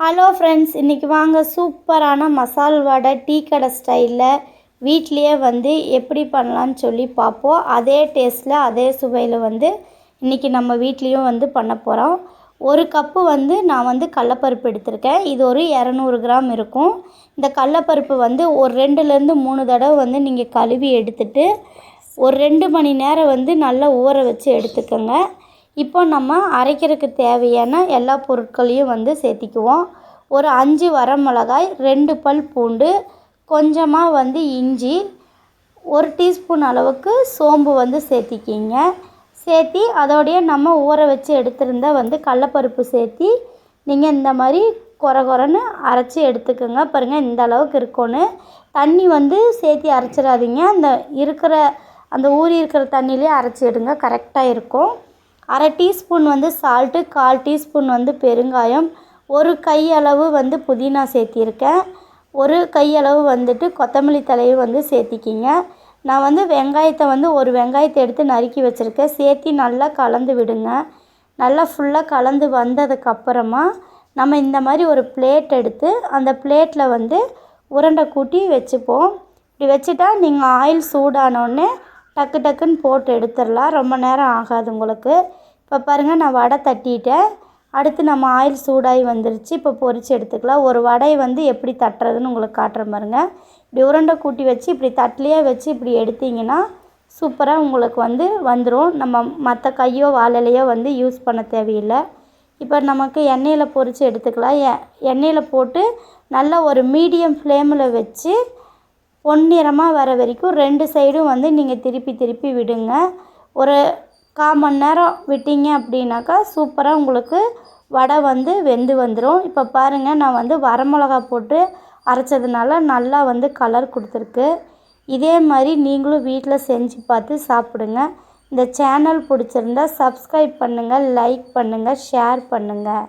Hello friends, இன்றைக்கி வாங்க சூப்பரான மசால் வடை டீ கடை ஸ்டைலில் வீட்லேயே வந்து எப்படி பண்ணலான்னு சொல்லி பார்ப்போம். அதே டேஸ்ட்டில் அதே சுவையில் வந்து இன்றைக்கி நம்ம வீட்லேயும் வந்து பண்ண போகிறோம். ஒரு கப்பு வந்து நான் வந்து கடலப்பருப்பு எடுத்திருக்கேன். இது ஒரு 200 கிராம் இருக்கும். இந்த கடலப்பருப்பு வந்து ஒரு 2லேருந்து 3 தடவை வந்து நீங்கள் கழுவி எடுத்துட்டு ஒரு 2 மணி நேரம் வந்து நல்லா ஊற வச்சு எடுத்துக்கோங்க. இப்போ நம்ம அரைக்கிறதுக்கு தேவையான எல்லா பொருட்களையும் வந்து சேர்த்திக்குவோம். ஒரு 5 வரமிளகாய், 2 பல் பூண்டு, கொஞ்சமாக வந்து இஞ்சி, 1 டீஸ்பூன் அளவுக்கு சோம்பு வந்து சேர்த்திக்கிங்க. சேர்த்தி அதோடைய நம்ம ஊற வச்சு எடுத்திருந்த வந்து கடலப்பருப்பு சேர்த்தி நீங்கள் இந்த மாதிரி கொரன்னு அரைச்சி எடுத்துக்கோங்க. பாருங்கள், இந்த அளவுக்கு இருக்கணும். தண்ணி வந்து சேர்த்தி அரைச்சிடாதீங்க. அந்த ஊறி இருக்கிற தண்ணியிலே அரைச்சி எடுங்க, கரெக்டாக இருக்கும். 1/2 டீஸ்பூன் வந்து சால்ட்டு, 1/4 டீஸ்பூன் வந்து பெருங்காயம், ஒரு கையளவு வந்து புதினா சேர்த்திருக்கேன், ஒரு கையளவு வந்துட்டு கொத்தமல்லி தலையை வந்து சேர்த்திக்கிங்க. நான் வந்து வெங்காயத்தை வந்து ஒரு வெங்காயத்தை எடுத்து நறுக்கி வச்சுருக்கேன். சேர்த்தி நல்லா கலந்து விடுங்க. நல்லா ஃபுல்லாக கலந்து வந்ததுக்கப்புறமா நம்ம இந்த மாதிரி ஒரு பிளேட் எடுத்து அந்த பிளேட்டில் வந்து உருண்டை கூட்டி வச்சுப்போம். இப்படி வச்சுட்டா நீங்கள் ஆயில் சூடானோடனே டக்கு டக்குன்னு போட்டு எடுத்துடலாம். ரொம்ப நேரம் ஆகாது உங்களுக்கு. இப்போ பாருங்கள், நான் வடை தட்டிட்டேன். அடுத்து நம்ம ஆயில் சூடாகி வந்துருச்சு. இப்போ பொரித்து எடுத்துக்கலாம். ஒரு வடையை வந்து எப்படி தட்டுறதுன்னு உங்களுக்கு காட்டுற பாருங்க. இப்படி உருண்டை கூட்டி வச்சு இப்படி தட்டிலையே வச்சு இப்படி எடுத்திங்கன்னா சூப்பராக உங்களுக்கு வந்து வந்துடும். நம்ம மற்ற கையோ வாழலையோ வந்து யூஸ் பண்ண தேவையில்லை. இப்போ நமக்கு எண்ணெயில் பொரித்து எடுத்துக்கலாம். எண்ணெயில் போட்டு நல்லா ஒரு மீடியம் ஃப்ளேமில் வச்சு பொன்னிறமாக வர வரைக்கும் 2 சைடும் வந்து நீங்கள் திருப்பி விடுங்க. ஒரு 1/4 மணி நேரம் விட்டீங்க அப்படின்னாக்கா சூப்பராக உங்களுக்கு வடை வந்து வெந்து வந்துடும். இப்போ பாருங்கள், நான் வந்து வரமிளகா போட்டு அரைச்சதுனால நல்லா வந்து கலர் கொடுத்துருக்கு. இதே மாதிரி நீங்களும் வீட்டில் செஞ்சு பார்த்து சாப்பிடுங்க. இந்த சேனல் பிடிச்சிருந்தா சப்ஸ்கிரைப் பண்ணுங்கள், லைக் பண்ணுங்கள், ஷேர் பண்ணுங்கள்.